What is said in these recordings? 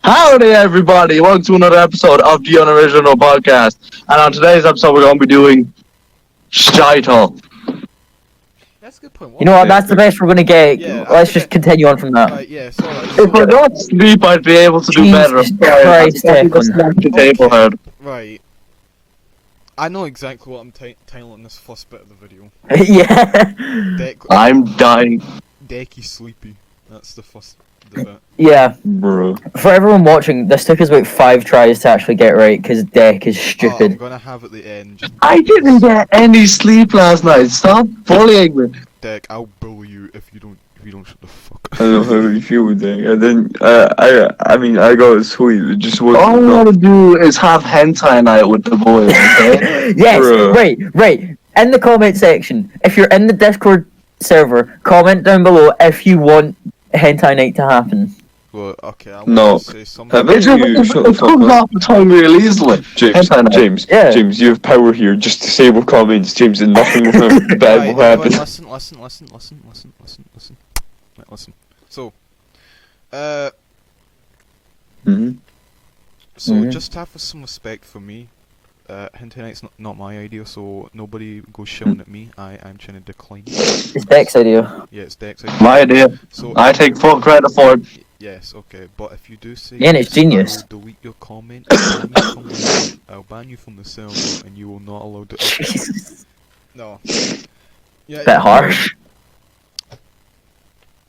Howdy, everybody! Welcome to another episode of the Unoriginals Podcast. And on today's episode, we're going to be doing Shite-Hole. That's a good point. You know what? That's the best we're gonna get. Yeah, Let's just continue on from that. If I don't sleep, I'd be able to do better. Jesus Christ, Declan. Right. I know exactly what I'm titling this first bit of the video. Yeah. I'm dying. Decky sleepy. That's the first bit. Yeah. Bro. For everyone watching, this took us about 5 tries to actually get right because Deck is I'm stupid. gonna have at the end. Just I didn't get any sleep last night. Stop bullying me. Deck, I'll bully you if you don't shut the fuck I don't know how you feel with that. I didn't. I mean, I got sweet. It just wasn't. All I want to do is have hentai night with the boys, okay? Yes. Bro. Right. In the comment section, if you're in the Discord server, comment down below if you want hentai night to happen. Well, okay, I No. want to say something. Have it- It comes off the tongue real easily. Hentai night. James, Yeah. James, you have power here. Just disable comments, James, and nothing bad will Right, happen. listen. Right, listen. So, Mhm. Mhm. just have some respect for me. Hentai Night's not my idea, so nobody goes shouting at me. I'm trying to decline. It's Deck's idea. Yeah, it's Dex. idea. My idea. So I take full credit for it. yes, okay, but if you do say Yeah, and it's yes, I genius. will delete your comment. I'll ban you from the server, and you will not allow to. Jesus. No. Yeah. Bit harsh.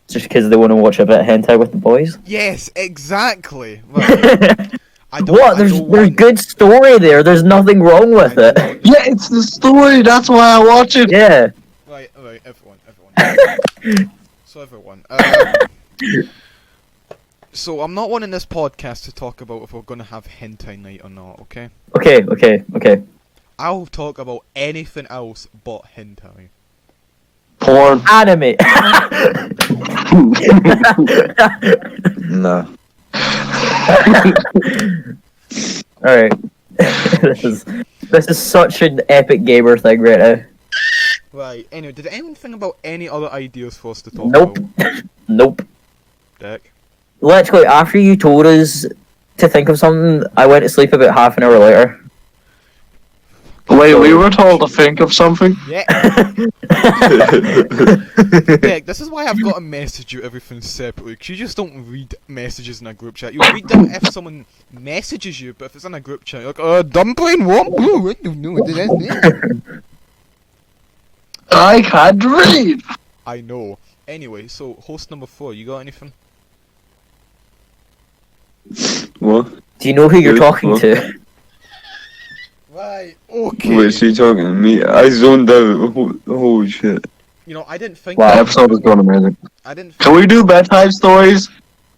Just because they want to watch a bit of hentai with the boys. Yes, exactly. Right. What? There's good story there. There's nothing wrong with it. Yeah, it's the story. That's why I watch it. Yeah. Right, everyone. So everyone, so I'm not wanting this podcast to talk about if we're gonna have hentai night or not, okay? Okay. I'll talk about anything else but hentai. Porn. Anime. Nah. Alright. This is such an epic gamer thing right now. Right, anyway, did anyone think about any other ideas for us to talk Nope. about? Nope. Dick? Literally, after you told us to think of something, I went to sleep about half an hour later. Wait, we were told to think of something? Yeah. Dick, this is why I've got to message you everything separately, because you just don't read messages in a group chat. You'll read them if someone messages you, but if it's in a group chat, you're like, dumpling, what? I don't know what that means. I can't read! I know. Anyway, so host number 4, you got anything? What? Do you know who you're Good, talking what? to? Right, okay. Wait, so you talking to me? I zoned out. Holy shit. You know, I didn't think. Wow, the episode is going amazing. I didn't. Can we do bedtime stories?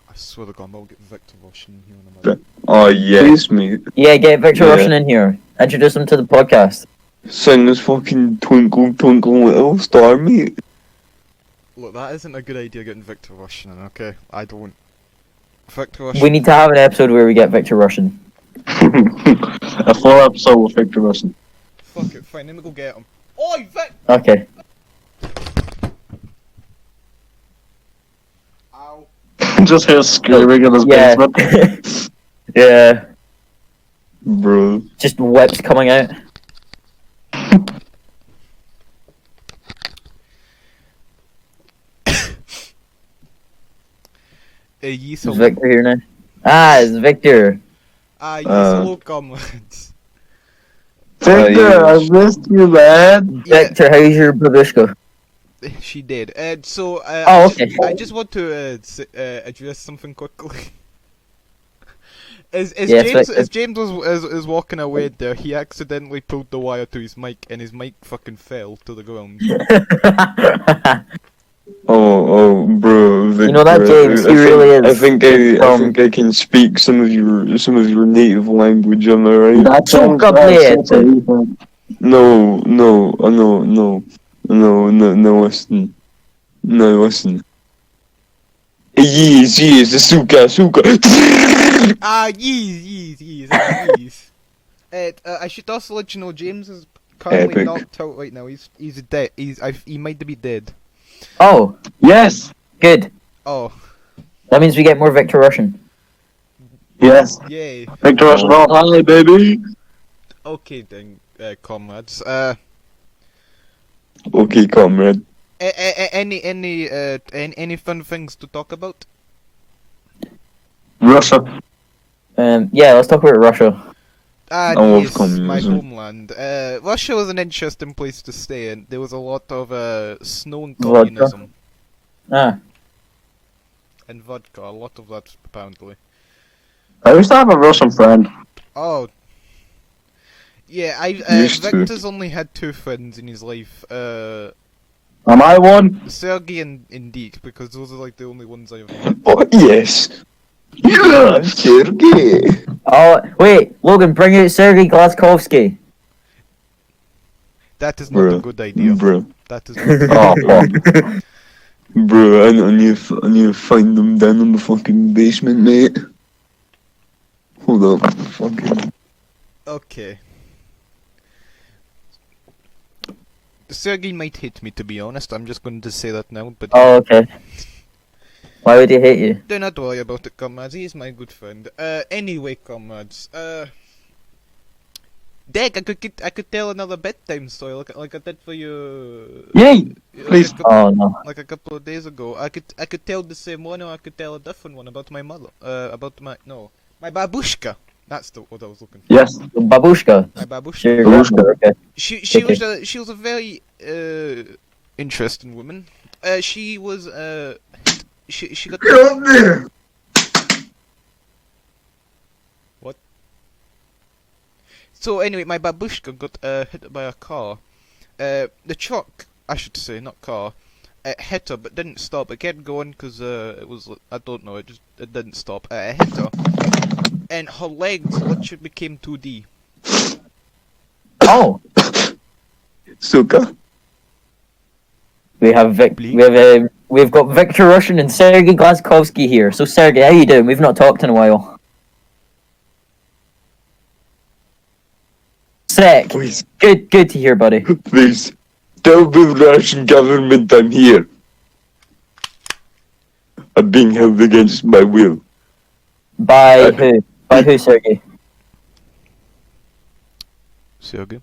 I swear to God, I'll get Victor Russian here in a minute. Oh yes, mate. Yeah, get Victor Yeah. Russian in here. Introduce him to the podcast. Sing this fucking Twinkle Twinkle Little Star, mate. Look, that isn't a good idea getting Victor Russian in, okay? I don't. Victor Russian. We need to have an episode where we get Victor Russian. A full episode with Victor Russian. Fuck it, fine, let me go get him. Oi, Vic! Okay. Ow. Just hear screaming in his Yeah. basement. Yeah. Bro. Just whips coming out. Ye Is Victor here now? Ah, it's Victor. Ye hello, comrades. Victor, I missed you, man. Yeah. Victor, how's your babushka? She did. So, Oh, okay. I just want to address something quickly. As Yes, James Victor. as James was walking away there, he accidentally pulled the wire to his mic, and his mic fucking fell to the ground. Oh, bro. Victor, You know that, James, he I think- really is. I think I can speak some of your native language. Am I right? That sounds No. Listen. No, listen. Yes, suka. Yeez. I should also let you know James is currently Epic. knocked out right now. He's dead. He might be dead. Oh, Yes. good. Oh. That means we get more Victor Russian. Yes. Yay. Victor Russian all high, baby. Okay then, comrades. Okay, comrade. Any fun things to talk about? Russia. Yeah, let's talk about Russia. Ah, I love yes, my communism. homeland. Russia was an interesting place to stay in. There was a lot of snow and Vodka. communism Ah, and vodka. A lot of that apparently. I used to have a Russian friend. Oh. Yeah, Used to. Victor's only had 2 friends in his life. Am I one? Sergey and Deke, because those are like the only ones I've met. Oh, yes. Yeah, Sergey. oh wait, Logan, bring out Sergei Glaskovsky. That is not a good idea. Bro. That is not Oh, fuck. Bro, I need to find them down in the fucking basement, mate. Hold up. Fucking. Okay. Sergey might hate me, to be honest. I'm just going to say that now, but Oh, okay. Why would he hate you? do not worry about it, comrades. He is my good friend. Anyway, comrades. Deg, I could tell another bedtime story like I did for you. Yay! Please. Oh no. Like a couple of days ago. I could tell the same one, or I could tell a different one about my mother. My babushka. That's the what I was looking for. Yes. Babushka. My babushka. Your Babushka. grandmother, okay. She was a very interesting woman. She was she got Get up there! what? So anyway, my babushka got hit by a car. The truck, I should say, not car, hit her but didn't stop. It kept going because it was, I don't know, it didn't stop. It hit her, and her legs literally became 2D. Oh, Suka. we've got Victor Russian and Sergei Glaskovsky here. So Sergei, how you doing? We've not talked in a while. Sick. Please, Good to hear, buddy. please. Tell the Russian government I'm here. I'm being held against my will. By who? By who, Sergei? Sergey?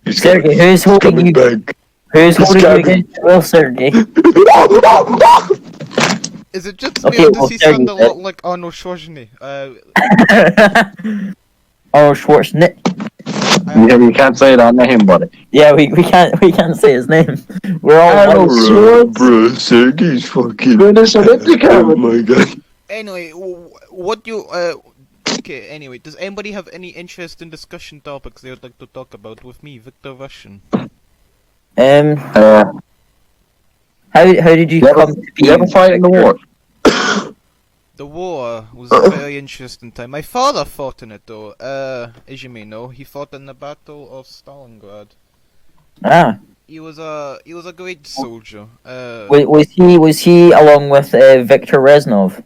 He's Sergey, who's holding coming you? back. Who's He's holding you coming. against your will, Sergei? Is it just Okay, me or well, does he Sergey, sound a lot like Arnold Schwarzenegger? Oh, Schwarzenegger. You can't say that name, buddy. Yeah, we can't say his name. We're all Arnold white. Schwarzenegger. Bro, Sergey's fucking. Finish it, it's a Oh my god. Anyway, what you okay, anyway, does anybody have any interest in discussion topics they would like to talk about with me, Victor Russian? How did you come to be? You ever fight in the war? The war was a very interesting time. My father fought in it though. As you may know, he fought in the Battle of Stalingrad. Ah, He was a great soldier. was he along with Viktor Reznov?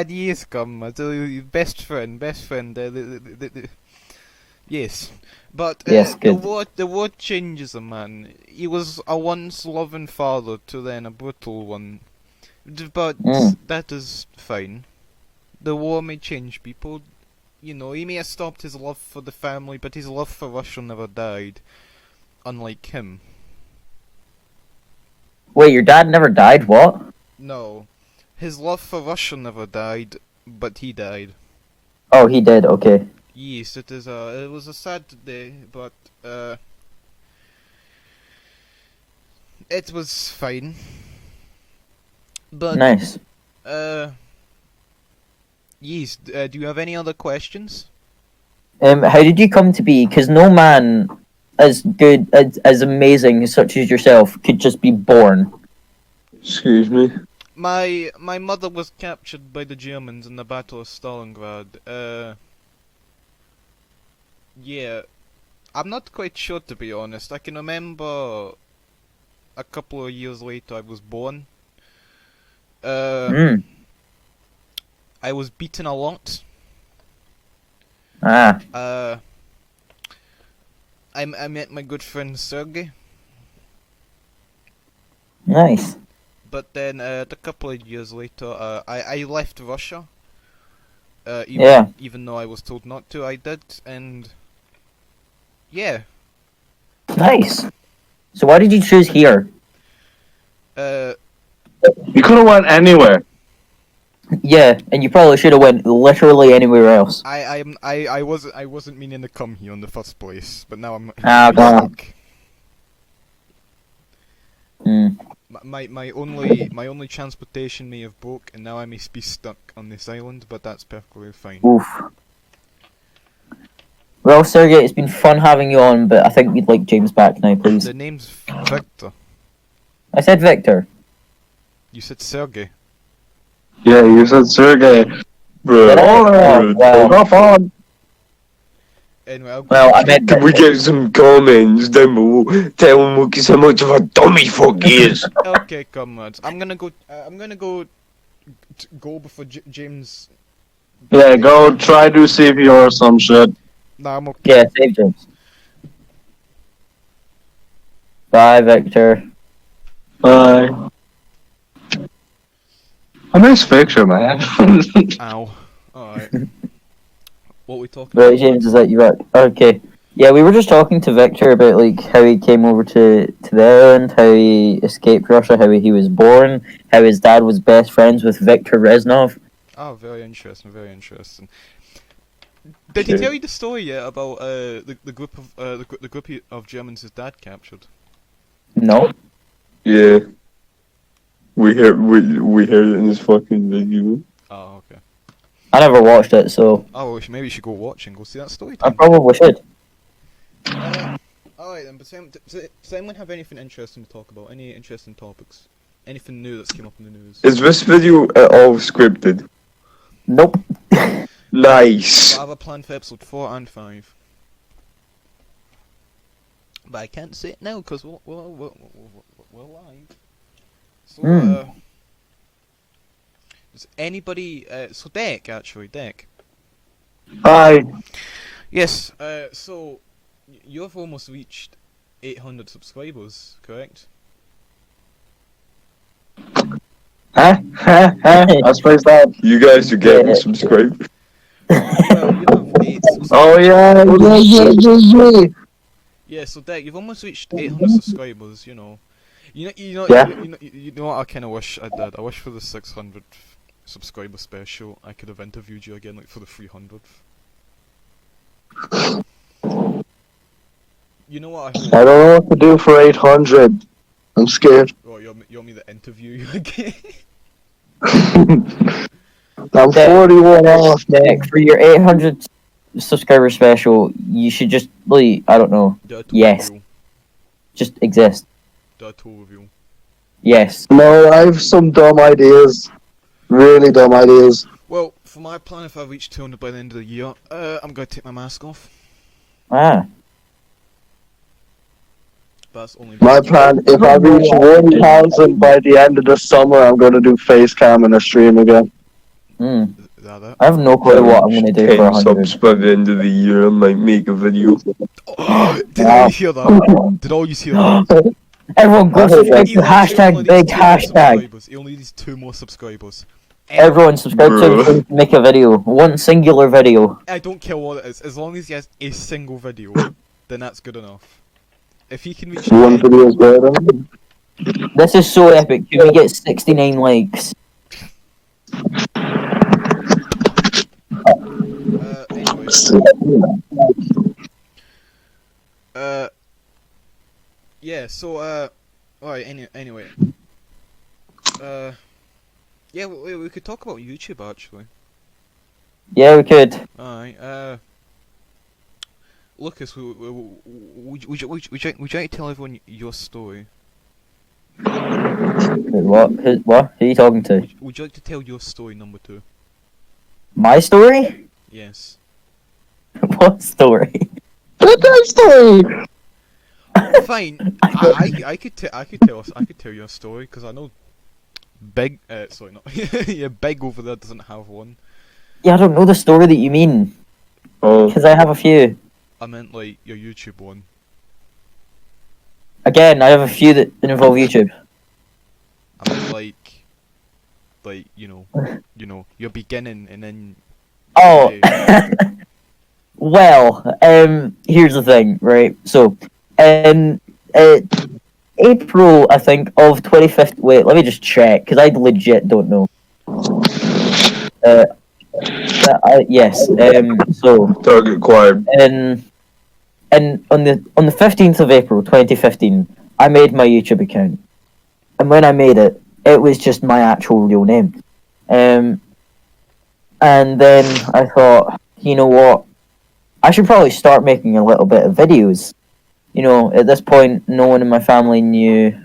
Yes, come, best friend. Yes, but Yes, good. the war changes a man. He was a once loving father to then a brutal one, but that is fine. The war may change people. You know, he may have stopped his love for the family, but his love for Russia never died. Unlike him. Wait, your dad never died? What? No, his love for Russia never died, but he died. Oh, he did. Okay. Yes, it was a sad day, but it was fine. But Nice. yes. Do you have any other questions? How did you come to be? Because no man as good, as amazing, such as yourself, could just be born. Excuse me. My mother was captured by the Germans in the Battle of Stalingrad. Yeah, I'm not quite sure to be honest. I can remember a couple of years later I was born. Mm. I was beaten a lot. Ah. I met my good friend Sergey. Nice. But then a couple of years later, I left Russia. Yeah. Even though I was told not to, I did, and yeah. Nice. So why did you choose here? You could have went anywhere. Yeah, and you probably should have went literally anywhere else. I wasn't meaning to come here in the first place, but now I'm Ah, God. stuck. Mm. My only transportation may have broke, and now I may be stuck on this island, but that's perfectly fine. Oof. Well, Sergey, it's been fun having you on, but I think we'd like James back now, please. The name's Victor. I said Victor. You said Sergey. Yeah, you said Sergey. Bro, Oh, well. Hop on. Anyway, I'll Well, I meant can we get some comments down below telling Lucas how much of a dummy fuck he is? Okay, comrades. I'm gonna go. Go before James. Yeah, go try to CPR or some shit. Nah, I'm okay. Yeah, save James. Bye, Victor. Bye. A nice picture, man. Ow. Alright. What we talking Right, about? James, is that you back? Okay. Yeah, we were just talking to Victor about like how he came over to the island, how he escaped Russia, how he was born, how his dad was best friends with Viktor Reznov. Oh, very interesting, very interesting. Did he tell you the story yet about the group of the group of Germans his dad captured? No. Yeah. We heard it in this fucking video. Oh, okay. I never watched it, so Oh, maybe you should go watch and go see that story. I Then. probably should. Alright then, but does anyone have anything interesting to talk about? Any interesting topics? Anything new that's came up in the news? Is this video at all scripted? Nope. Nice. I have a plan for episode 4 and 5. But I can't say it now because we're live. So, does anybody... so Deck, actually, Deck. Hi. Yes, so you've almost reached 800 subscribers, correct? Huh? I spaced out. You guys are getting subscribed. Well, you have 8 subscribers. Oh yeah. Yeah, so Deck, you've almost reached 800 subscribers, you know. Yeah. You know what I kind of wish I did? I wish for the 600th subscriber special, I could have interviewed you again, like, for the 300th. You know what I I don't know what to do for 800. I'm scared. Oh, you want me to interview you again? I'm 41 off. Nick, for your 800 subscriber special, you should just, like, I don't know, Do a tour Yes. review. just exist. Do a tour review. Yes. No, I have some dumb ideas. Really dumb ideas. Well, for my plan, if I reach 200 by the end of the year, I'm going to take my mask off. Ah. But that's only My plan, if I reach 1,000 by the end of the summer, I'm going to do face cam in a stream again. Hmm. Is that it? I have no clue what I'm gonna do for 10 100. subs by the end of the year, I might make a video. Did all you hear that? Did all you hear that? Everyone go subscribe He to only hashtag needs big 2 more hashtag. subscribers. He only needs 2 more subscribers. Everyone subscribe Bro. to him to make a video. One singular video. I don't care what it is, as long as he has a single video, then that's good enough. If he can reach One video is better. This is so epic. Can we get 69 likes? Anyway, yeah, so, alright, anyway. Yeah, we could talk about YouTube, actually. Yeah, we could. Alright, Lucas, would you like to tell everyone your story? What? What? Who are you talking to? Would you like to tell your story, number 2? My story? Yes. What story? What that story? Fine. I could tell your story because I know Big. Sorry, not yeah. Big over there doesn't have one. Yeah, I don't know the story that you mean. Oh, Because I have a few. I meant like your YouTube one. Again, I have a few that involve YouTube. I mean, like you know, you're beginning and then. Oh, uh, well, here's the thing, right? So, in April, I think, of 2015. Wait, let me just check, because I legit don't know. Yes. So, Target acquired. and on the 15th of April 2015, I made my YouTube account, and when I made it, it was just my actual real name. And then I thought, you know what, I should probably start making a little bit of videos. You know, at this point, no one in my family knew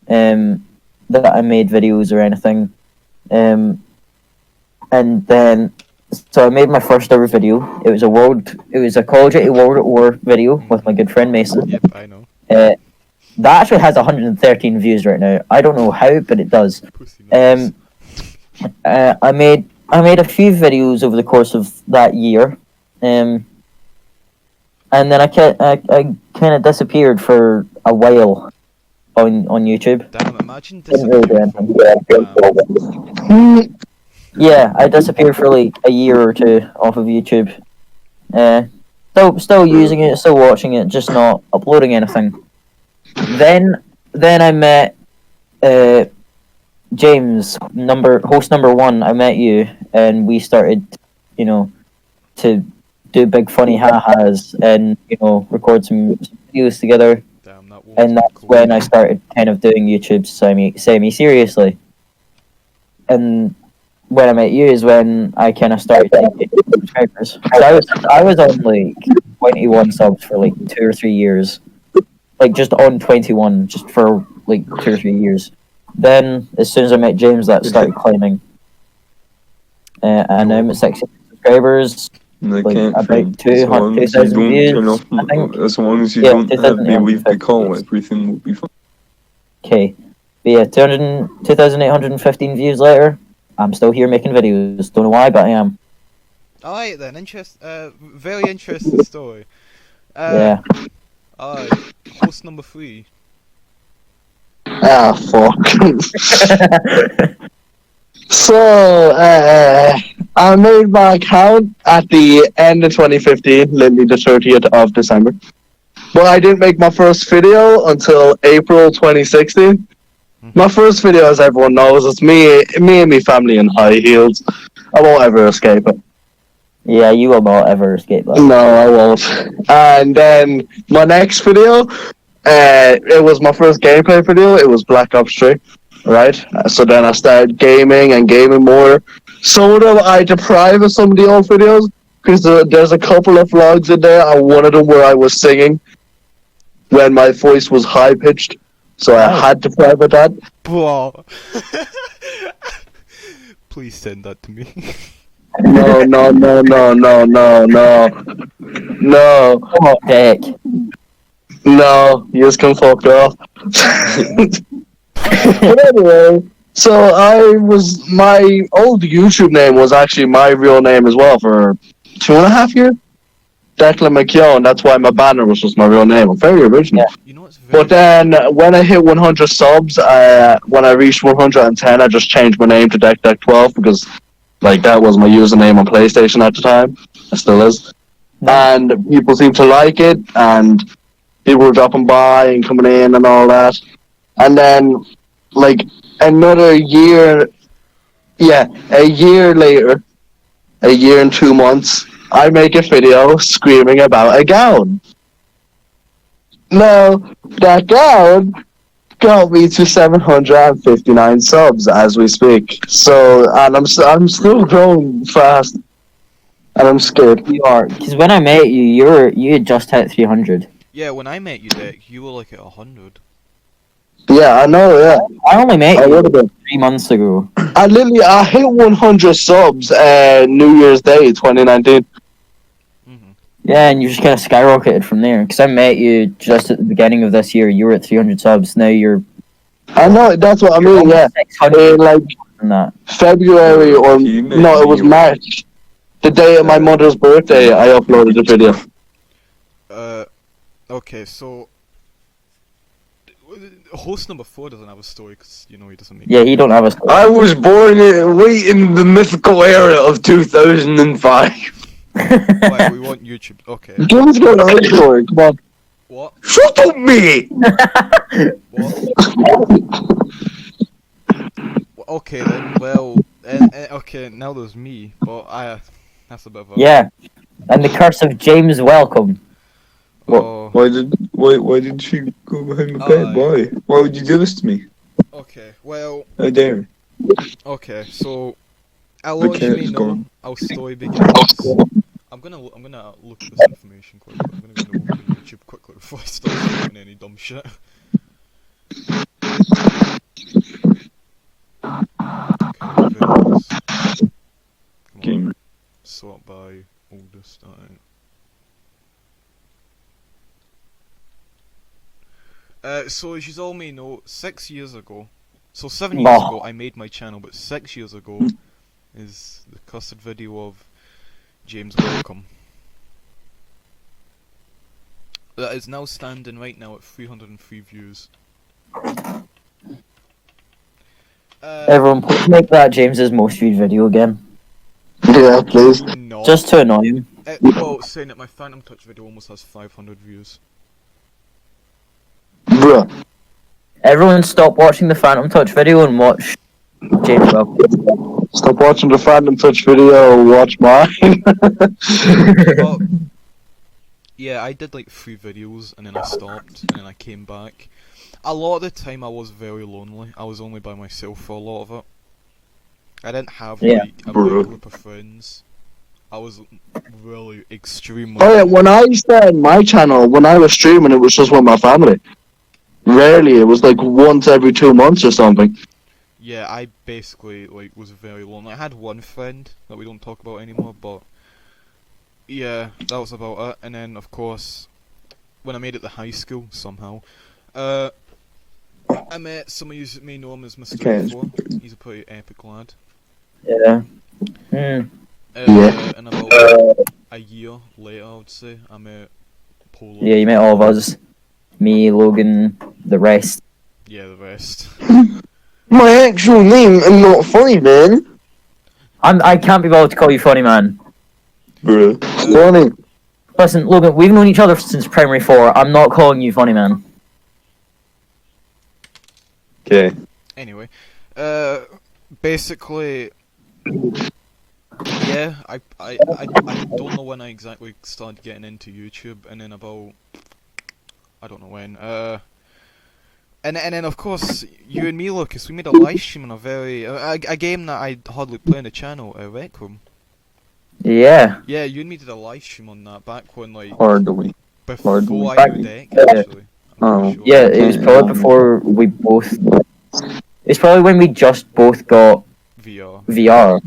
that I made videos or anything. And then, so I made my first ever video. It was a Call of Duty World at War video with my good friend Mason. Yep, I know. That actually has 113 views right now. I don't know how, but it does. Pussy nuts. I made a few videos over the course of that year, and then I kind of disappeared for a while on YouTube. Damn, imagine Didn't really do disappearing. anything. Yeah, I disappeared for like a year or two off of YouTube. Still using it, still watching it, just not uploading anything. Then I met James, host number 1. I met you, and we started, you know, to do big funny ha-has and, you know, record some videos together. Damn, that was And that's cool. when I started kind of doing YouTube semi-seriously. And when I met you is when I kind of started getting subscribers. So I was on like 21 subs for like 2 or 3 years. Like just on 21, just for like 2 or 3 years. Then, as soon as I met James, that started climbing. And now I'm at 60 subscribers. And I Like, can't about think. 200,000 views, I think. As long as you Yeah, don't have me leave the 2,850 call, views. everything will be fine. Okay. But yeah, 2,815 views later, I'm still here making videos. Don't know why, but I am. Alright then, very interesting story. Yeah. Alright, host number 3. Ah, fuck. So, I made my account at the end of 2015, literally the 30th of December. But I didn't make my first video until April 2016. My first video, as everyone knows, is me and my family in high heels. I won't ever escape it. Yeah, you will not ever escape that. No, I won't. And then my next video, it was my first gameplay video. It was Black Ops 3, right? So then I started gaming more. Sort of, I deprived some of the old videos because there's a couple of vlogs in there, and one of them where I was singing when my voice was high pitched. So I had to private that. Bro. Please send that to me. No. Come on, Dick. No, you just can fuck off. But anyway, so my old YouTube name was actually my real name as well for 2.5 years. Declan McKeown, that's why my banner was just my real name. I'm very original. Yeah. You know what's very But then when I hit 100 subs, when I reached 110, I just changed my name to Deck12 because like that was my username on PlayStation at the time. It still is. And people seemed to like it, and people were dropping by and coming in and all that. And then, like, another year, a year later, a year and 2 months, I make a video screaming about a gown. Now, that gown got me to 759 subs as we speak. So, and I'm still growing fast, and I'm scared. You are, because when I met you, you had just hit 300. Yeah, when I met you, Dick, you were like at 100. Yeah, I know. Yeah, I only met I you would have been. 3 months ago. I hit 100 subs New Year's Day 2019. Yeah, and you just kind of skyrocketed from there. Because I met you just at the beginning of this year. You were at 300 subs. Now you're. I know, that's what I mean. Yeah, 600 like than that. February or no, it was March. The day of my mother's birthday, I uploaded the video. Okay, so Host number 4 doesn't have a story because he doesn't make. Yeah, he don't have a story. I was born right in the mythical era of 2005. Right, we want YouTube. Okay. Game's got a right story. Come on. What? Shut up, mate! What? Okay then. Well, okay. Now there's me, but that's a bit of a. Yeah, and the curse of James Welcome. Oh. Why did she go behind my back? Why would you do this to me? Okay. Well. How dare. Okay. So, I'll The let you cat's know. gone. Our story begins. I'm gonna look at this information quickly. I'm gonna go to YouTube quickly before I start doing any dumb shit. Okay, videos. Come on. Game. Sort by oldest. So as you all may know, 6 years ago, so 7 years ago I made my channel, but 6 years ago is the cursed video of James Welcome. That is now standing right now at 303 views. Everyone, please make that James's most viewed video again, Yeah, please. No. just to annoy him. Well, saying that my Phantom Touch video almost has 500 views. Bruh. Everyone, stop watching the Phantom Touch video and watch James Welcome. Stop watching the Phantom Touch video, watch mine. Well, yeah, I did like 3 videos and then I stopped and then I came back. A lot of the time I was very lonely. I was only by myself for a lot of it. I didn't have like a big group of friends. I was really extremely. Oh yeah, when I started my channel, when I was streaming, it was just with my family. Rarely, it was like once every 2 months or something. Yeah, I basically like was very lonely. I had one friend that we don't talk about anymore, but yeah, that was about it. And then of course, when I made it to high school somehow, I met someone you may know him as Mr. Okay. 4. He's a pretty epic lad. Yeah. Yeah. And about a year later, I would say, I met Polo. Yeah, you met all of us. Me, Logan, the rest. Yeah, the rest. My actual name, I'm not funny, man. I can't be bothered to call you funny, man. Bruh. Funny. Listen, Logan, we've known each other since primary 4. I'm not calling you funny, man. Okay. Anyway, basically, yeah, I don't know when I exactly started getting into YouTube, and then about, I don't know when, and then of course, you and me, Lucas, we made a live stream on a game that I hardly play on the channel, Rec Room. Yeah. Yeah, you and me did a live stream on that back when, like, Hardly. before Hardly. I knew Deck, actually. I'm pretty sure. Yeah, it was probably before we both... It's probably when we just both got VR. VR.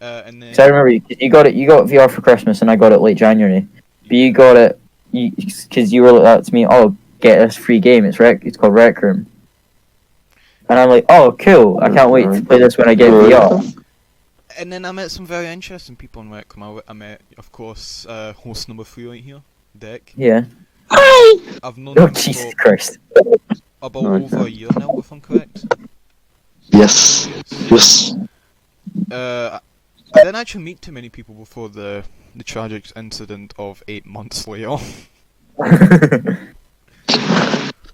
And then... So I remember you got VR for Christmas and I got it late January. But you got it because you were like that to me. Oh, get this free game. It's called Rec Room. And I'm like, oh, cool. I can't wait to play this when I get VR. And then I met some very interesting people in Rec Room. I met, of course, host number 3 right here, Deck. Yeah. I've known Oh, him Jesus for Christ. about over a year now, if I'm correct. Yes. Yes. I didn't actually meet too many people before the tragic incident of 8 months later.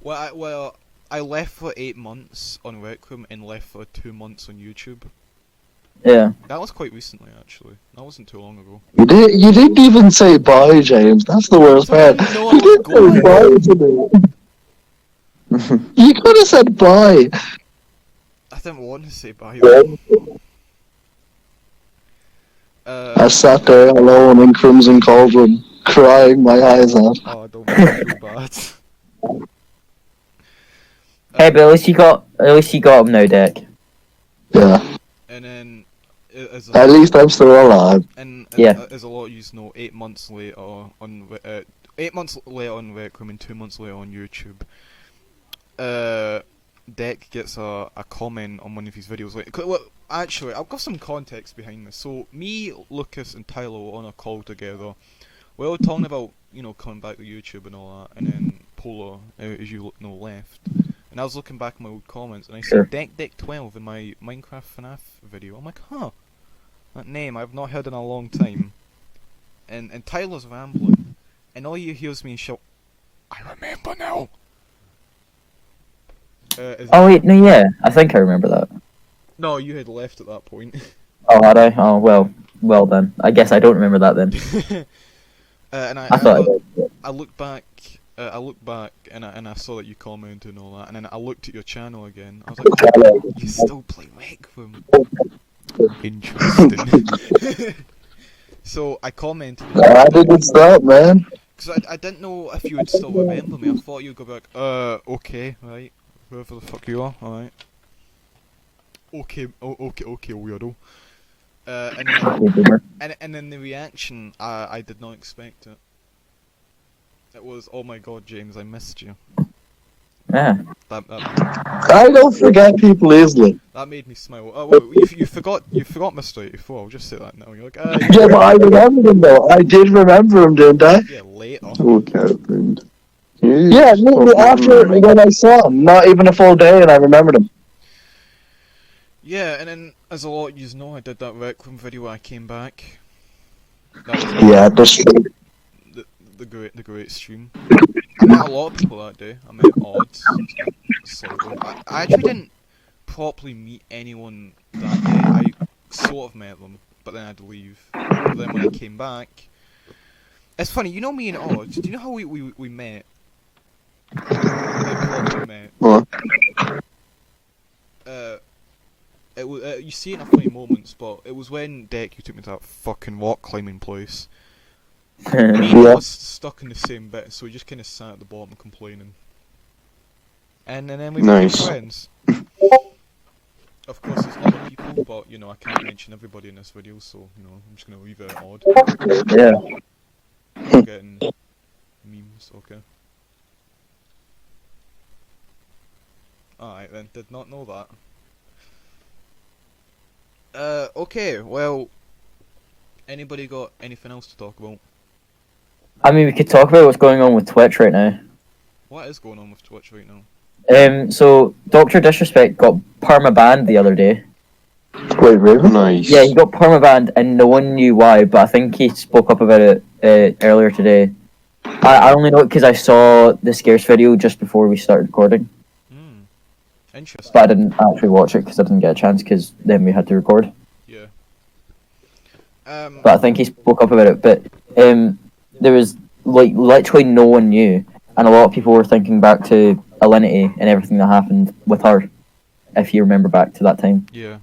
Well, I left for 8 months on Rec Room and left for 2 months on YouTube. Yeah. That was quite recently, actually. That wasn't too long ago. You didn't even say bye, James. That's the worst So I part. didn't know I You was didn't say going. bye to me. You could have said bye. I didn't want to say bye. I sat there alone in Crimson Cauldron, crying my eyes out. Oh, don't make me feel bad. Hey, but at least you got him now, Deck. Yeah. And then, At least I'm still alive. and Yeah. as a lot of you know, 8 months later on 8 months later on Rec Room and 2 months later on YouTube, Deck gets a comment on one of his videos. Like, well, actually, I've got some context behind this. So, me, Lucas, and Tyler were on a call together. We were talking about, coming back to YouTube and all that, and then polar as you look no left. And I was looking back at my old comments, and I said Deck12 in my Minecraft FNAF video. I'm like, huh, that name I've not heard in a long time. And Tyler's rambling, and all you hear is me shout, I remember now. Oh wait, no, yeah, I think I remember that. No, you had left at that point. Oh, had I? Oh, well then. I guess I don't remember that then. And I thought I did. I looked back. I looked back and I saw that you commented and all that, and then I looked at your channel again. I was like, oh, you still play Requiem? Interesting. So I commented. I didn't stop, man. Because I didn't know if you would still remember me. I thought you'd go back, okay, right, whoever the fuck you are, alright. Okay, okay, weirdo. And then the reaction, I did not expect it. It was, oh my god, James, I missed you. Yeah. I don't forget people easily. That made me smile. Oh, well, you forgot Mr. 84. I'll just say that now. You're like, Yeah, but I remember him though. I did remember him, didn't I? yeah, later. What happened? Yeah, literally after when I saw him, not even a full day, and I remembered him. Yeah, and then, as a lot of yous know, I did that Requiem video where I came back. That was Yeah, that's true. the great stream. I met a lot of people that day. I met Odds. Slightly. I actually didn't properly meet anyone that day. I sort of met them, but then I had to leave. But then when I came back, it's funny. You know me and Odds. Do you know how we met? Like, properly met. What? It was, you see it in a funny moments, but it was when Deck you took me to that fucking rock climbing place. Me and Yeah. was stuck in the same bit, so we just kind of sat at the bottom complaining. And then we became Nice. friends. Of course, there's other people, but you know I can't mention everybody in this video, so you know I'm just gonna leave it odd. Yeah. Getting memes, okay. Alright then, did not know that. Okay, well, anybody got anything else to talk about? I mean, we could talk about what's going on with Twitch right now. What is going on with Twitch right now? So Dr. Disrespect got perma-banned the other day. Wait, really? Nice. Yeah, he got perma-banned and no one knew why, but I think he spoke up about it earlier today. I only know it because I saw the Scarce video just before we started recording. Interesting. But I didn't actually watch it because I didn't get a chance because then we had to record. Yeah. But I think he spoke up about it. But there was like literally no one knew, and a lot of people were thinking back to Alinity and everything that happened with her. If you remember back to that time. Yeah.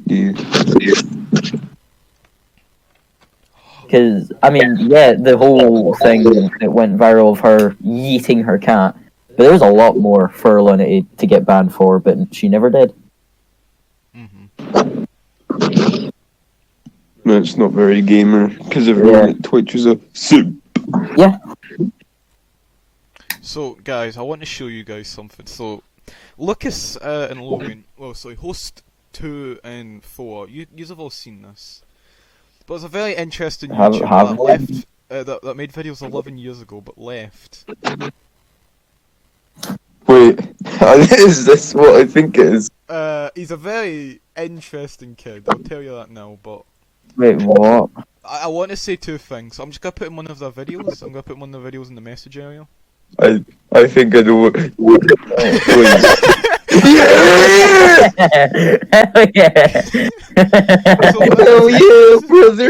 Yeah. Because I mean, yeah, the whole thing that went viral of her yeeting her cat. But there was a lot more for Alinity to get banned for, but she never did. That's not very gamer, because everyone at Twitch is a soup. Yeah. So, guys, I want to show you guys something. So, Lucas and Logan, well, sorry, host 2 and 4, yous have all seen this. But it's a very interesting YouTuber that left, that made videos 11 years ago, but left. Wait, is this what I think it is? He's a very interesting kid, I'll tell you that now, but... Wait, what? I want to say two things. I'm just going to put him one of their videos, I'm going to put one of the videos in the message area. I think I know what... Hell yeah! Hell yeah, brother!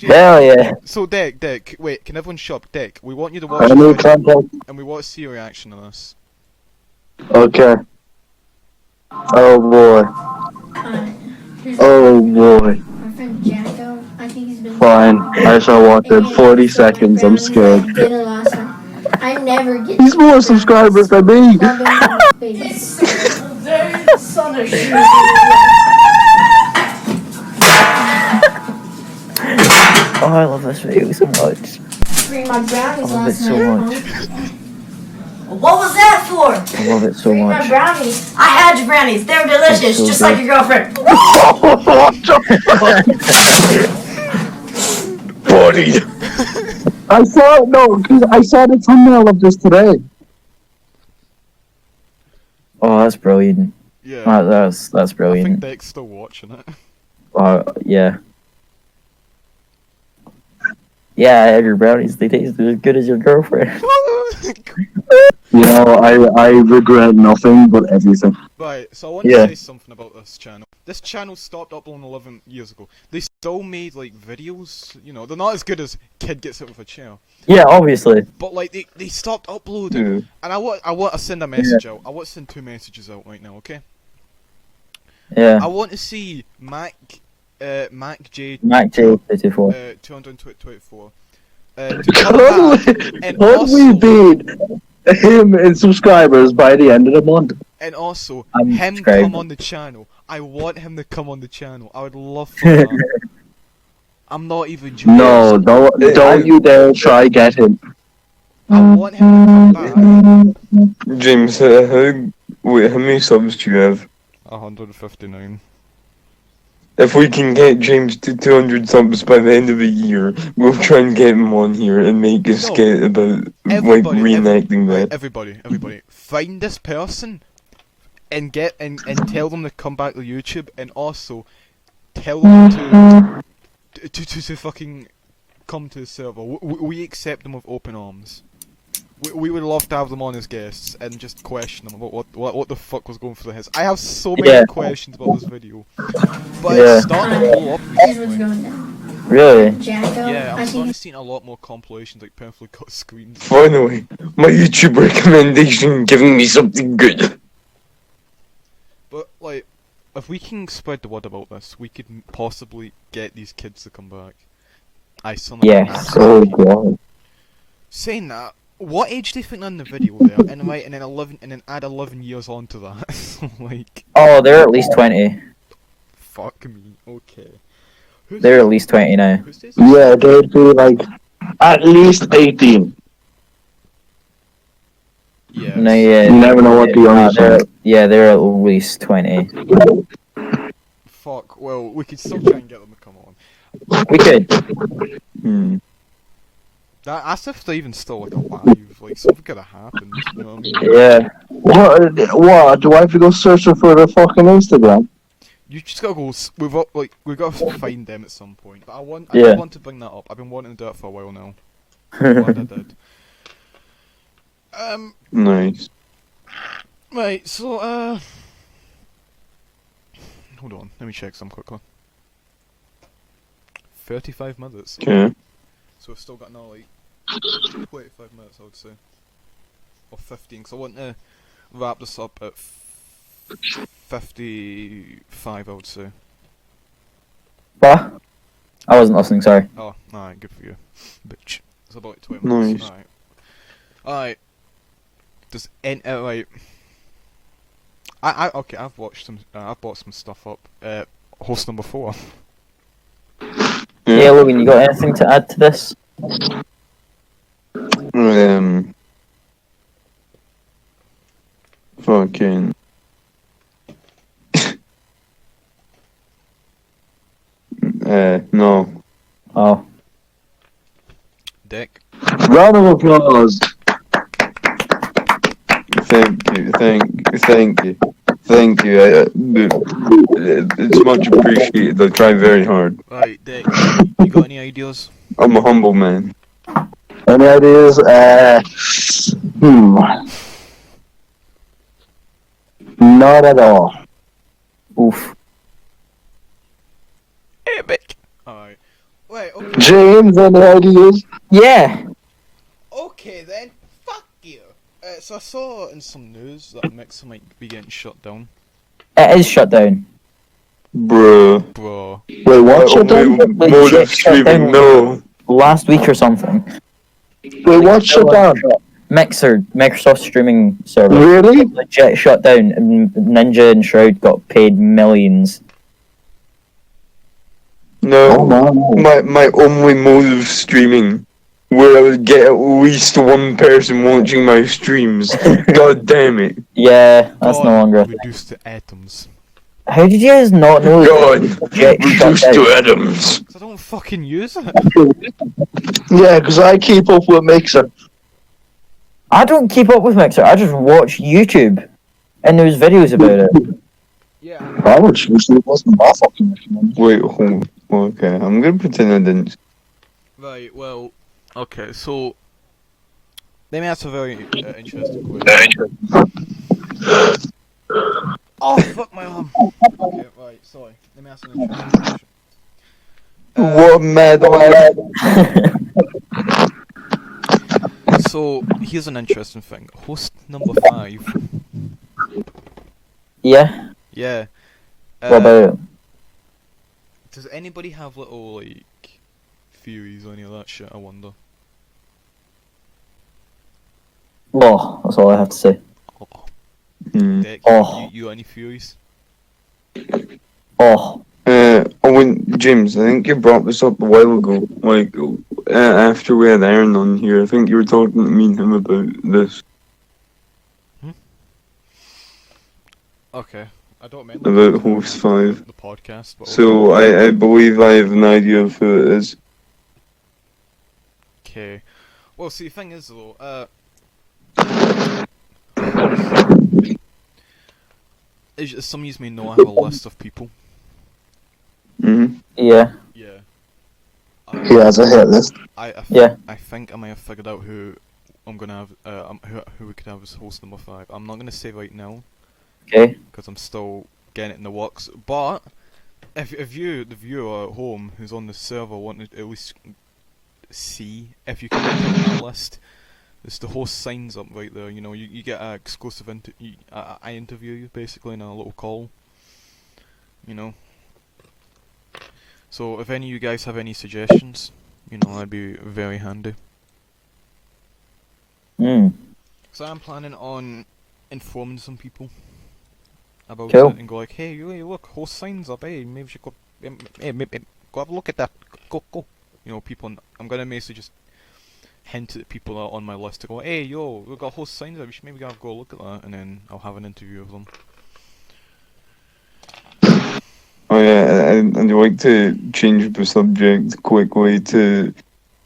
Hell yeah! So, Dick, wait, can everyone shut up? Dick, we want you to watch I this need video, contact. and we want to see your reaction to this. Okay. Oh boy. Oh boy. My friend Jacko, I think he's been Fine. I shall watch it. 40 seconds. I'm scared. Dinner last night. I never get. He's more subscribers than me. Son of shit. Oh, I love this video so much. My brownies I love it last so night. much. What was that for? I love it so My much. brownies. I had your brownies. They were delicious, so just good. like your girlfriend. What the fuck? Bodied. I saw because I saw the thumbnail of this today. Oh, that's brilliant. Yeah. That's I think brilliant. Deck's still watching it. Yeah. Yeah, your brownies, they taste as good as your girlfriend. You know, I regret nothing but everything. Right, so I want to Yeah. say something about this channel. This channel stopped uploading 11 years ago. They still made, like, videos, you know, they're not as good as Kid Gets Hit with a Chair. Yeah, obviously. But, like, they stopped uploading. Yeah. And I want to send a message out. I want to send 2 messages out right now, okay? Yeah. I want to see macj244 macj244. 224 to come back and Could we also, beat him in subscribers by the end of the month? and also I'm him subscribed. come on the channel. I want him to come on the channel. I would love for that. I'm not even joking. No, don't you dare try get him. I want him to come back. James, how many subs do you have? 159. If we can get James to 200 subs by the end of the year, we'll try and get him on here and make a No. skit about Everybody, reenacting Right, that. everybody, find this person and tell them to come back to YouTube, and also tell them to fucking come to the server. We accept them with open arms. We would love to have them on as guests and just question them about what the fuck was going through their heads. I have so many questions about this video, but it's starting to blow up Here's what's recently. going down. Really? Jacko, Yeah, I I'm think starting to see a lot more compilations like perfectly cut screens. Finally, my YouTube recommendation giving me something good. But like, if we can spread the word about this, we could possibly get these kids to come back. I sound like an Yes. absolute- God. Saying that, what age do you think they're in the video there? And right, and then 11, and then add 11 years onto that. So, like, Oh, they're at least 20. fuck me. Okay. Who's They're at least 20 now. Who's this? Yeah, they'd be like at least 18. Yeah. No, yeah. You never know what the youngest they're, are. yeah, they're at least 20. Fuck. Well, we could still try and get them to come on. We could. That's if they're even still like alive. Like something could have happened. You know what I mean? Yeah. What? Do I have to go searching for their fucking Instagram? You just gotta go. We've got to find them at some point. But I Yeah. want to bring that up. I've been wanting to do it for a while now. Glad I did. Nice. Right. So hold on. Let me check some quickly. 35 minutes. Okay. So we've still got another like 25 minutes, I would say, or 15. So I want to wrap this up at 55, I would say. What? I wasn't listening, sorry. Oh, alright, good for you, bitch. It's about 20 minutes. Nice. Alright. Does right. Okay. I've watched some. I've bought some stuff up. Host number 4. Yeah, Logan, you got anything to add to this? Fucking. No. Oh. Dick. Round of applause. Thank you. It's much appreciated. I try very hard. Right, Dick. You got any ideas? I'm a humble man. Any ideas? Not at all. Oof. Epic. Alright. Wait. Okay. James, any ideas? Yeah. Okay then. Fuck you. So I saw in some news that Mixer might be getting shut down. It is shut down. Bruh. Bro. Wait, what shut down? Mode of streaming, no. Last week or something. Wait, what shut down? Mixer, Microsoft streaming server. Really? Legit shut down, and Ninja and Shroud got paid millions. Oh, No. no. My only mode of streaming where I would get at least one person watching my streams. God damn it. Yeah, that's God no longer a thing. reduced to atoms. How did you guys not know God. that legit shut Reduced down? to atoms. So I don't fucking use it. Yeah, because I keep up with Mixer. I don't keep up with Mixer. I just watch YouTube, and there's videos about it. Yeah. I would choose it wasn't my fucking recommend. Wait, hold. Okay, I'm gonna pretend I didn't. Right. Well. Okay. So. Let me ask a very interesting question. Oh fuck my arm. Okay. Right. Sorry. Let me ask an interesting question. What mad So here's an interesting thing. Host number 5. Yeah. Yeah. What about it? Does anybody have little like theories or any of that shit? I wonder. Oh, that's all I have to say. Oh, Hmm. Dick, Oh. you got any theories? Oh, James, I think you brought this up a while ago. Like, after we had Aaron on here, I think you were talking to me and him about this. Okay. I don't remember About Host 5. the podcast. But So, I believe I have an idea of who it is. okay. Well, see, the thing is though, as some of you may know, I have a list of people. Mm-hmm. yeah. Yeah. He has a hit list. Yeah. I think I might have figured out who I'm gonna have. Who we could have as host number 5. I'm not gonna say right now Okay. because I'm still getting it in the works. But if you, the viewer at home who's on the server, want to at least see if you can get on the list, it's the host signs up right there. You know, you get an exclusive I interview you basically in a little call. You know. So if any of you guys have any suggestions, you know, that'd be very handy. Mm. So I'm planning on informing some people about Cool. it and go like, hey, look, host signs up, hey, maybe you should go, go have a look at that, go. You know, people, I'm gonna basically just hint at people that are on my list to go, hey, yo, we've got host signs up, we should maybe go look at that, and then I'll have an interview with them. Oh yeah, I'd like to change the subject quickly to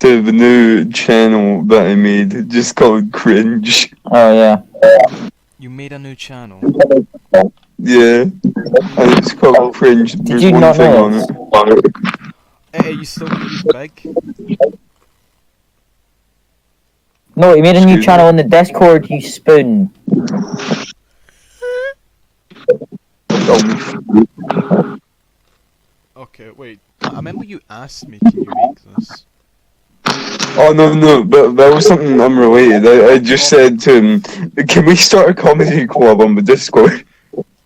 the new channel that I made, just called Cringe. Oh yeah. You made a new channel. Yeah, and it's called Cringe. Did There's you one not thing know on this? it. Hey, you still gonna use Big? No, you made a new Excuse me? channel on the Discord, you spoon. Okay, wait. I remember you asked me, can you make this? Oh no, but that was something unrelated. I just said to him, can we start a comedy club on the Discord?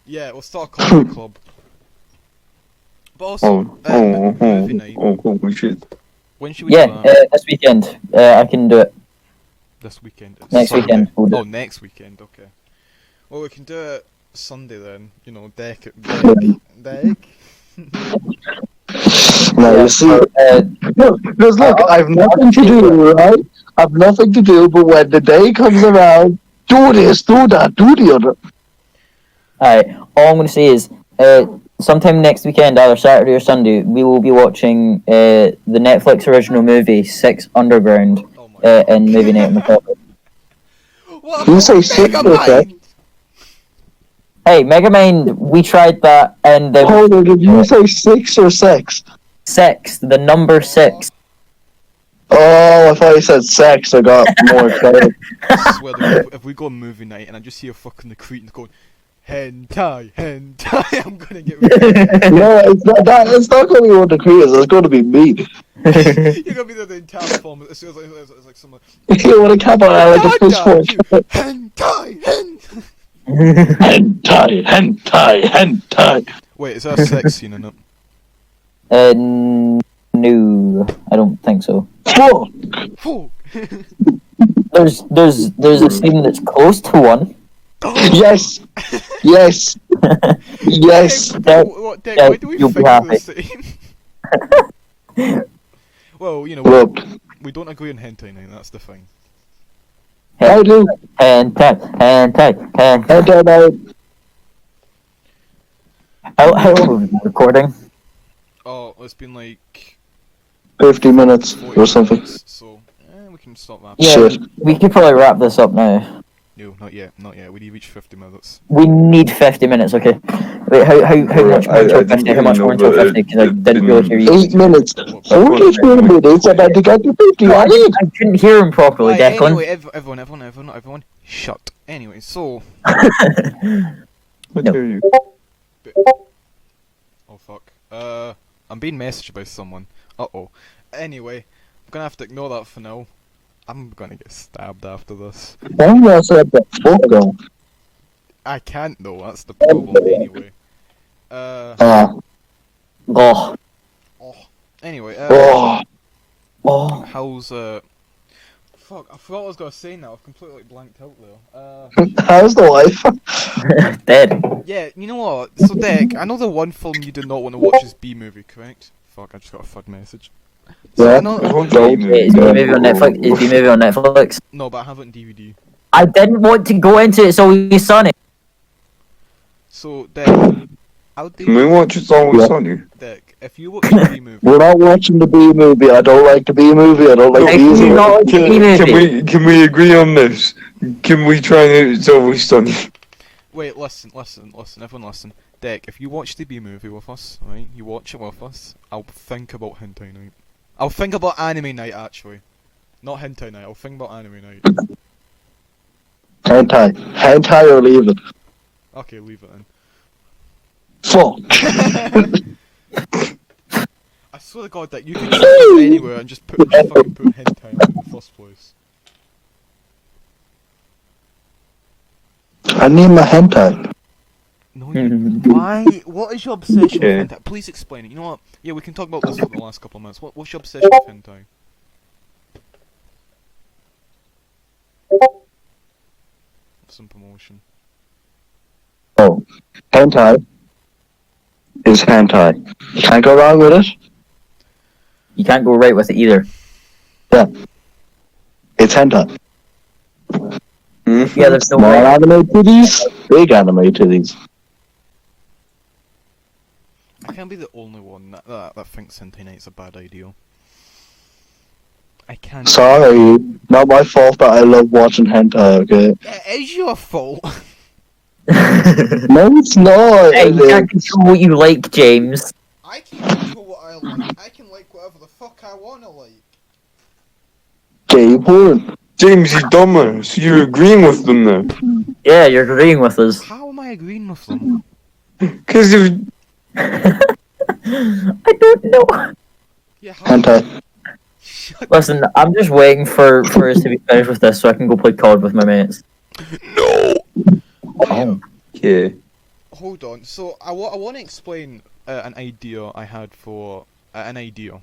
Yeah, we'll start a comedy club. But also, movie night. Holy shit. When should we Yeah, do that? this weekend. I can do it. This weekend. It's Next Sunday. weekend, we'll do Oh, it. next weekend. Okay. Well, we can do it Sunday then. You know, deck. No, you see, because look, I've nothing to do, right? I've nothing to do, but when the day comes around, do this, do that, do the other. Alright, all I'm going to say is, sometime next weekend, either Saturday or Sunday, we will be watching the Netflix original movie, 6 Underground, Oh my in movie night in the Closet. What You say about six or Megamind? seven? Hey, Megamind, we tried that, and the Hold on, did you say 6 or 6? 6, the number 6. Oh, I thought you said sex, I got more excited. I swear, if we go movie night and I just hear fucking the Cretans going, hentai, I'm gonna get really No, it's not going to be one of the creators, it's going to be me. You're gonna be there the entire film. It's like someone. You want to cap on like a fish fork. Hentai. Hentai. Wait, is there a sex scene in it? No, I don't think so. Fuck. Fuck. There's a scene that's close to one. Yes. Yes. Yes. What, Dick, yeah, why do we you'll be think happy. the same? Well, you know, Look, we don't agree on hentai now, that's the thing. I do. Hentai. Hentai. How long have we been recording? Oh, it's been like 50 minutes 40 or something. minutes, so we can stop that. Yeah, Shit. we could probably wrap this up now. No, not yet. We need to reach 50 minutes. We need 50 minutes, okay? Wait, how much more until 50? How much more until 50? Because I didn't really hear you. 8 minutes. Only 4 minutes about to get to 50. I couldn't hear him properly, Right, Declan. anyway, everyone, shut. Anyway, so... What No. are you? Oh, fuck. I'm being messaged by someone. Uh-oh. Anyway, I'm gonna have to ignore that for now. I'm gonna get stabbed after this. Why was that the fuck on? I can't though, that's the problem anyway. Oh. Anyway, Oh. how's, fuck, I forgot what I was gonna say now, I've completely blanked out there. How's the wife? Dead. Yeah, you know what, so Dick, I know the one film you do not want to watch is B-Movie, correct? Fuck, I just got a FUD message. So Yeah. I know, It's B-movie on Netflix. It's B-movie on Netflix. no, but I have it on DVD. I didn't want to go into It's Always Sunny. So, Dick, how do Can we you, watch It's Always Yeah. Sunny? Dick, if you watch the B-Movie, We're not watching the B movie. I don't like the B movie. I don't like Hey, the can you easy not one. like the B-movie? Can we agree on this? Can we try and It's Always Sunny? wait, listen, everyone listen. Dick, if you watch the B-Movie with us, right, you watch it with us, I'll think about hentai night. I'll think about anime night, actually. Not hentai night, I'll think about anime night. Hentai or leave it. Okay, leave it then. Fuck. I swear to God, that you can search anywhere and just fucking put hentai in the first place. I need my hentai. No, you... Why? What is your obsession Yeah. with hentai? Please explain it. You know what? Yeah, we can talk about this for the last couple of minutes. What's your obsession with hentai? Some promotion. Oh, hentai is hentai. You can't go wrong with it. You can't go right with it either. Yeah. It's hentai. Yeah, there's no Small way. anime titties, big anime titties. I can't be the only one that thinks hentai night's a bad idea. I can't. Sorry, not my fault that I love watching hentai, okay? It is your fault. No, it's not. Hey, you can't control what you like, James. I can control what I like. I can like whatever the fuck I wanna like. Gay porn. James, you dumbass. You're agreeing with them now. Yeah, you're agreeing with us. How am I agreeing with them? Because if I don't know. Yeah, how? Hentai. Shut Listen, I'm just waiting for us to be finished with this so I can go play COD with my mates. No. Oh. yeah. Hold on. So I want to explain an idea I had for an idea.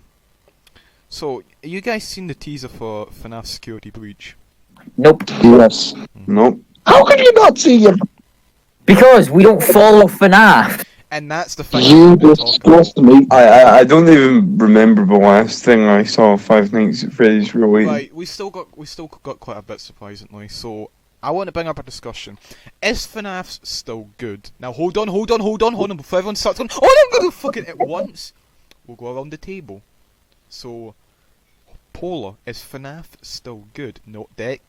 So you guys seen the teaser for FNAF Security Breach? Nope. Yes. Nope. How can you not see it? Because we don't follow FNAF. And that's the thing. You I'm gonna talk about. disgust me. I don't even remember the last thing I saw Five Nights at Freddy's really. Right, we still got quite a bit surprisingly. So I want to bring up a discussion. Is FNAF still good? Now hold on before everyone starts going. Oh, I'm gonna fucking at once. We'll go around the table. So, Polar, is FNAF still good? No, Dick.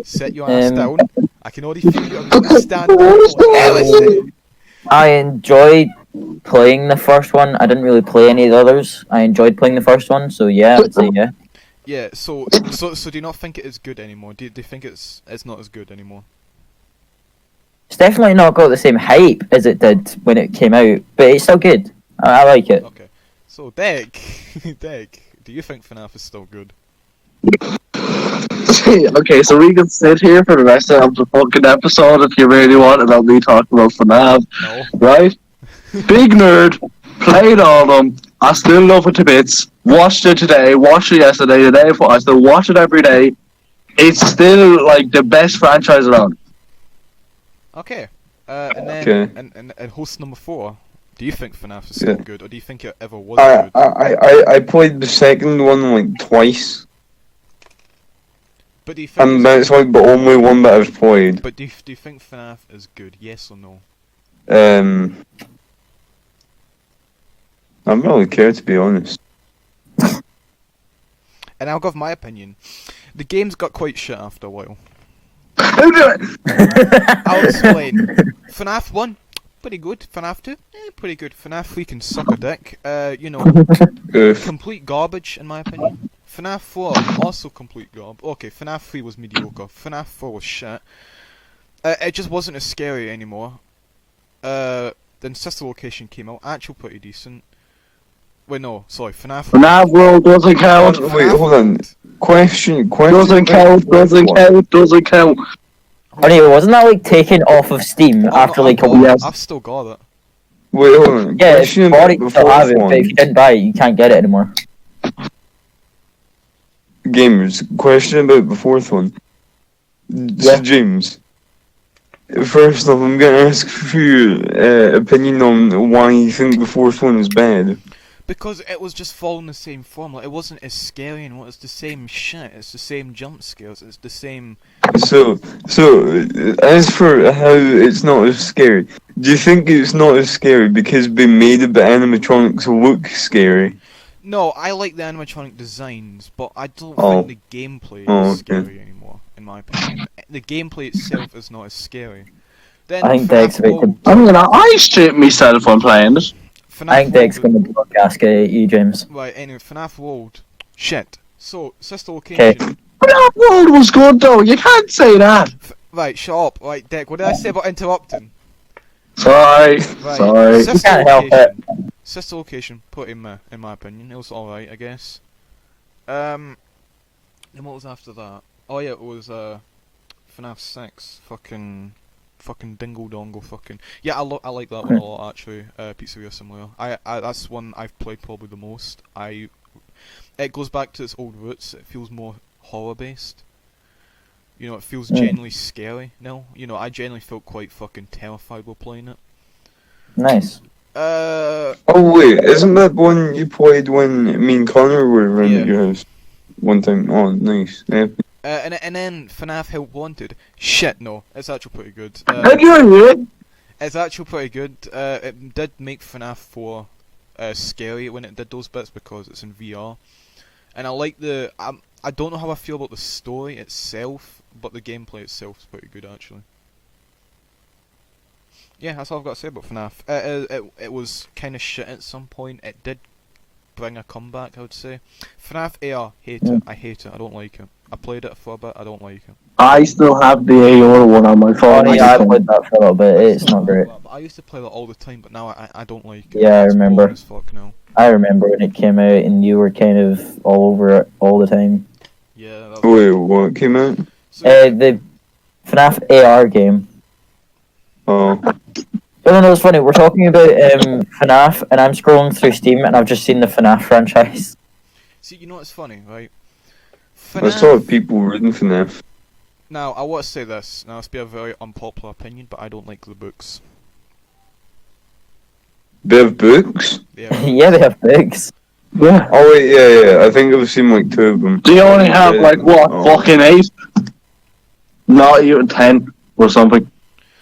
Set your ass down. I can already feel you. I'm gonna stand up. I enjoyed playing the first one. I didn't really play any of the others. I enjoyed playing the first one, so yeah, I'd say yeah. Yeah. So do you not think it is good anymore? Do you think it's not as good anymore? It's definitely not got the same hype as it did when it came out, but it's still good. I like it. Okay. So, Dick, do you think FNAF is still good? Okay, so we can sit here for the rest of the fucking episode if you really want about me talking about FNAF, No. right? Big nerd, played all of them, I still love it to bits, watched it today, watched it yesterday, the day before, I still watch it every day. It's still, like, the best franchise around. Okay. And then Okay. and host number 4. Do you think FNAF is still good, or do you think it ever was I, good? I played the second one like twice, But do you think? and that's like the only one that I've played. But do you think FNAF is good? Yes or no? I don't really care, to be honest. and I'll give my opinion. The games got quite shit after a while. Who do it? I'll explain. FNAF 1, pretty good. FNAF 2, pretty good. FNAF 3 can suck a dick. Complete garbage, in my opinion. FNAF 4, also complete garbage. Okay, FNAF 3 was mediocre. FNAF 4 was shit. It just wasn't as scary anymore. Then Sister Location came out, actually pretty decent. Wait, no, sorry, FNAF. FNAF World doesn't count. Wait, hold on. Question. Doesn't count. Doesn't count. Honey, wasn't that like taken off of Steam after like a week? Yes. I've still got it. Wait, hold on. Yeah, it's Question bought about it, the you still have fourth it, but if one. you didn't buy it, you can't get it anymore. Gamers, question about the fourth one. Yeah. So James, first off, I'm gonna ask for your opinion on why you think the fourth one is bad. Because it was just following the same formula. It wasn't as scary and it's the same shit. It's the same jump scares. It's the same. So as for how it's not as scary, do you think it's not as scary because they made the animatronics look scary? No, I like the animatronic designs, but I don't Oh. think the gameplay Oh, is okay. scary anymore, in my opinion. The gameplay itself is not as scary. Then I think FNAF Dex made World- I'm gonna ice shit myself on playing this. FNAF I think Dex World- gonna blow a gasket at you, James. Right, anyway, FNAF World. Shit. So, Sister Location. FNAF World was good though. You can't say that. Right, shut up. Right, Deck, what did I say about interrupting? Sorry. Right, Sorry. Sister You can't help Location. Sister Location, put in my opinion. It was alright, I guess. Then what was after that? Oh yeah, it was FNAF 6. Fucking dingle dongle. Fucking yeah, I like that one a lot actually. Pizzeria Simulator. I that's one I've played probably the most. It goes back to its old roots. It feels more horror based. You know, it feels genuinely scary now. You know, I genuinely felt quite fucking terrified while playing it. Nice. Oh wait, isn't that one you played when me and Connor were around Yeah. at your house one time? Oh, nice. Yeah. And then FNAF Help Wanted. Shit, no, it's actually pretty good. Did you hear it? It's actually pretty good. It did make FNAF 4 scary when it did those bits because it's in VR. And I like the... I don't know how I feel about the story itself, but the gameplay itself is pretty good actually. Yeah, that's all I've got to say about FNAF. It was kind of shit at some point. It did bring a comeback, I would say. FNAF AR, hate it. I hate it. I don't like it. I played it for a bit. I don't like it. I still have the AOR one on my phone. Oh, yeah, I played that for a little bit. It's not great. But I used to play that all the time, but now I don't like it. Yeah, I It's remember. boring as fuck now. I remember when it came out and you were kind of all over it all the time. Yeah. That was, Wait, what came out? so, The FNAF AR game. Oh, No, it's funny. We're talking about FNAF, and I'm scrolling through Steam, and I've just seen the FNAF franchise. see, you know what's funny, right? I saw people reading FNAF. Now, I want to say this. Now, this be a very unpopular opinion, but I don't like the books. They have books? Yeah. Yeah, they have pigs. Yeah. Oh wait, yeah. I think I've seen like 2 of them. Do you only have like what? Oh. Fucking 8? Not even 10 or something.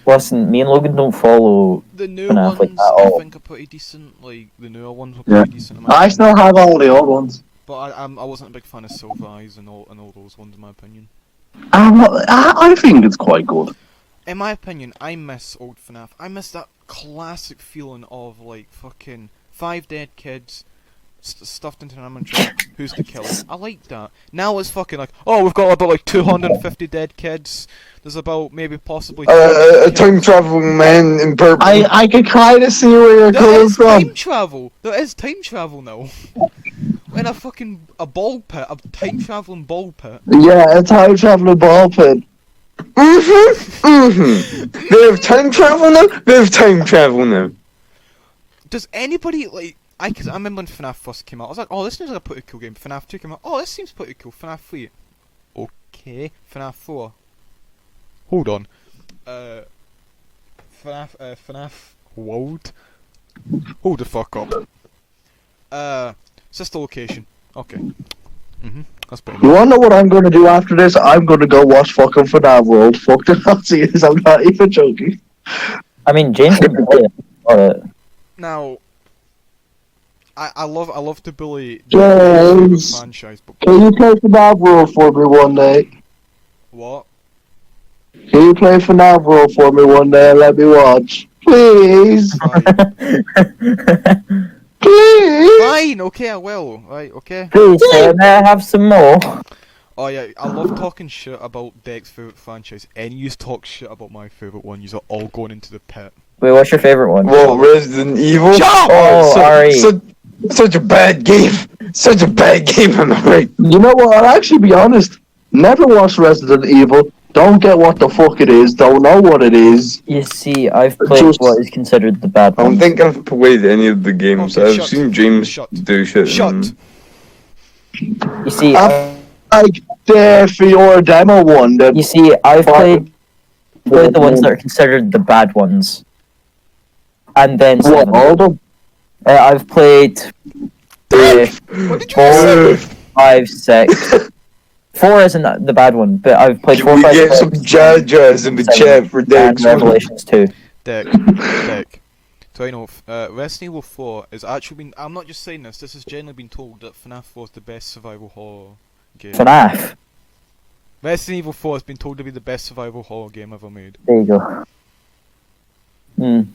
Listen, me and Logan don't follow. The new FNAF like ones, that I all. think, are pretty decent. Like, the newer ones were Yeah. pretty decent. In my I opinion. still have all the old ones. But I wasn't a big fan of Silver Eyes and all those ones, in my opinion. I think it's quite good. In my opinion, I miss old FNAF. I miss that classic feeling of, like, fucking 5 dead kids stuffed into an animatronic. Who's the killer? I like that. Now it's fucking like, oh, we've got about, like, 250 dead kids. There's about, maybe, possibly... A 200 time kids. traveling man in purple. I can kind of see where you're There coming is from. time travel! There is time travel now! In a ball pit, a time traveling ball pit. Yeah, a time traveling ball pit. They have time travel now? They have time travel now. Does anybody, like... Cause I remember when FNAF first came out, I was like, oh, this seems like a pretty cool game. FNAF 2 came out, oh, this seems pretty cool. FNAF 3. Okay. FNAF 4. Hold on. FNAF World? Hold the fuck up. Sister Location. Okay. That's pretty You nice. wanna know what I'm gonna do after this? I'm gonna go watch fucking FNAF World. Fuck the Nazis, I'm not even joking. I mean, James can play it. Now, I love to bully the favorite James, franchise, but can you play FNAF World for me one day? what? Can you play FNAF World for me one day and let me watch? Please? Fine. Please? Fine, okay, I will. Right, okay. Please, may I have some more? Oh yeah, I love talking shit about Deck's favourite franchise. Any you talk shit about my favourite one, you're all going into the pit. Wait, what's your favorite one? Well, Resident Evil. Shut up! Oh, Ari. Such a bad game. Such a bad game, am I right? You know what? I'll actually be honest. Never watched Resident Evil. Don't get what the fuck it is. Don't know what it is. You see, I've played Just- what is considered the bad I don't one. think I've played any of the games. Okay, I've shut. seen James Shut. do shit. Shut! You see, Like the Fiora demo one. That you see, I've played the ones that are considered the bad ones, and then What, seven. all of them? I've played What did you say? 4, 5, 6. 4 isn't the bad one, but I've played 4, We 5, get 6, some jajas in the 7, chat for and Dex. Revelations 2. Deck. So you know, Resident Evil 4 is actually been. I'm not just saying this. This has generally been told that FNAF 4 is the best survival horror game. FNAF. Resident Evil 4 has been told to be the best survival horror game ever made. There you go.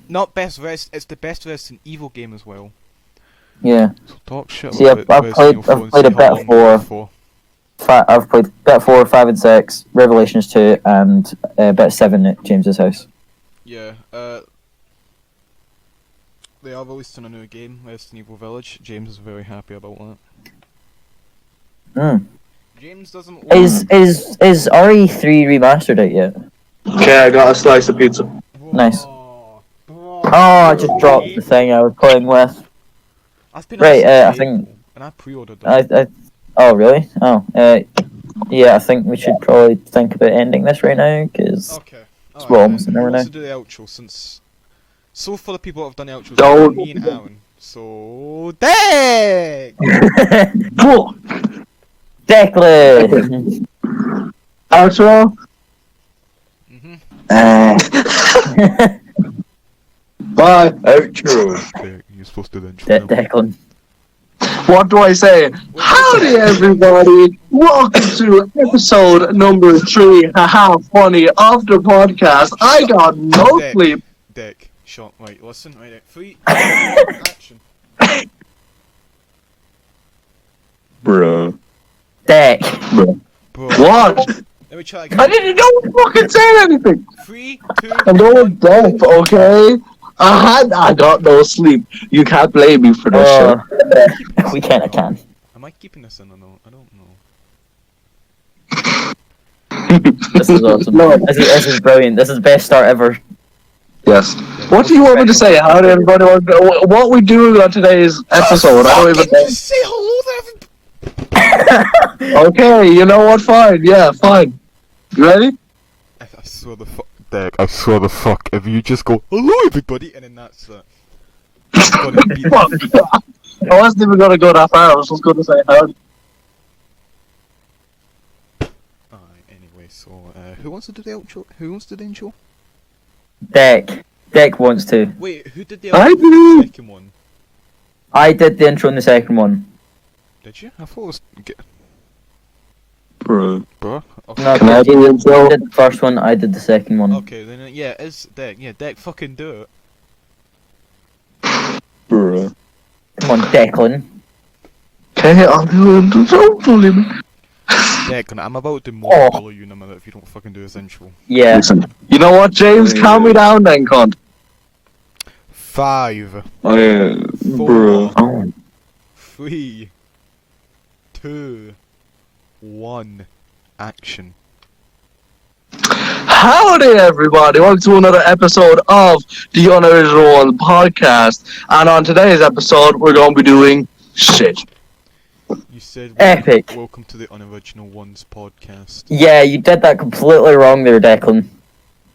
Not best it's the best Resident Evil game as well. Yeah. So talk shit See, about I've Resident played- Evil 4 I've played a and see how bit long for- it's for. I've played bit 4, 5, and 6, Revelations 2, and bit 7 at James's house. Yeah, they are releasing a new game, Resident Evil Village. James is very happy about that. James doesn't want... Is RE3 remastered it yet? Okay, I got a slice of pizza. Nice. Bro. Oh, I just dropped the thing I was playing with. I've been Right, asked I to think- April, and I pre-ordered it. Oh, really? Oh, yeah, I think we should probably think about ending this right now, because... Okay. It's Alright, almost an who hour wants now. to do the outro since... So for the people that have done the outros, Don't- me and Aaron. So... Deck! Declan! Outro? Bye. Outro. Deck, you're supposed to do the intro. now. Declan. What do I say? Howdy, everybody! Welcome to episode number 3, haha, funny, of the podcast. I got no Deck. sleep. Deck, shot. Right, listen. Right, 3, 2, 1, action. Bruh. Deck. Bro. What? Let me try I again. didn't know fucking say anything. 3, 2, I'm going 1. deaf, okay? I got no sleep. You can't blame me for this shit. We can, I can. Am I keeping this in or no? I don't know. This is awesome. No. This is brilliant. This is the best start ever. Yes. What do you want me to say? How did everybody what we doing on today's episode? I don't even know. Just say hello to everybody. Okay, you know what? Fine. Yeah, fine. You ready? I swear the fuck, Deck. I swear the fuck. If you just go hello everybody, and then that's it. I'm gonna beat Fuck. I wasn't even gonna go that far. I was just gonna say howdy. Alright, anyway, so who wants to do the outro? Who wants to do the intro? Deck. Deck wants to. Wait, who did the I outro for the do. second one? I did the intro in the second one. Did you? I thought it was Bruh. bro. Okay. No, Can I do the you intro? did the first one, I did the second one. Okay, then yeah, it's Deck. Yeah, Deck, fucking do it. Bruh. Come on, Declan. Okay, I'll do it. Don't bully me. Declan, I'm about to Oh. bully you in a minute if you don't fucking do this intro. Yeah. Listen. You know what, James? Calm me down then, cunt. 5, Oh yeah. 4, Bruh. Oh. 3, 2, 1, action. Howdy, everybody! Welcome to another episode of the Unoriginals Podcast. And on today's episode, we're going to be doing shit. You said Epic. welcome to the Unoriginal Ones podcast. Yeah, you did that completely wrong there, Declan.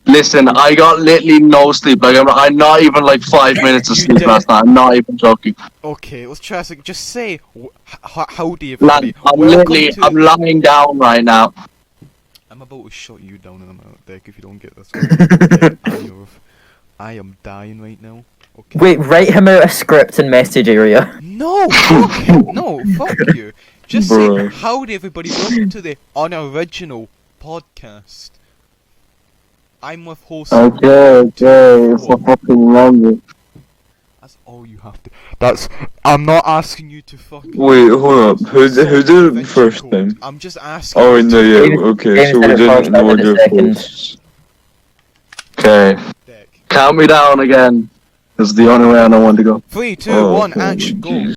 Listen, I got literally no sleep. Like I'm not even like 5 minutes of You sleep did. last night. I'm not even joking. Okay, let's try this. Just say howdy Lad, everybody. I'm Welcome literally, to... I'm lying down right now. I'm about to shut you down in a minute, Deck, if you don't get this. Right. I am dying right now. Okay. Wait, write him out a script and message area. No, fuck you. No, fuck you. Just say, Bruh. howdy everybody, welcome to the Unoriginal Podcast. I'm with host... Okay, it's a fucking remember. That's all you have to... I'm not asking you to fucking... Wait, hold up. Who did it Convention first code. time? I'm just asking Oh, you no, to... yeah, James- okay, James so we did it first, didn't I know did it your second. posts. Okay, Dick. count me down again. This is the only way I know when to go. 3, 2, Oh, 1, okay, action, go. jeez.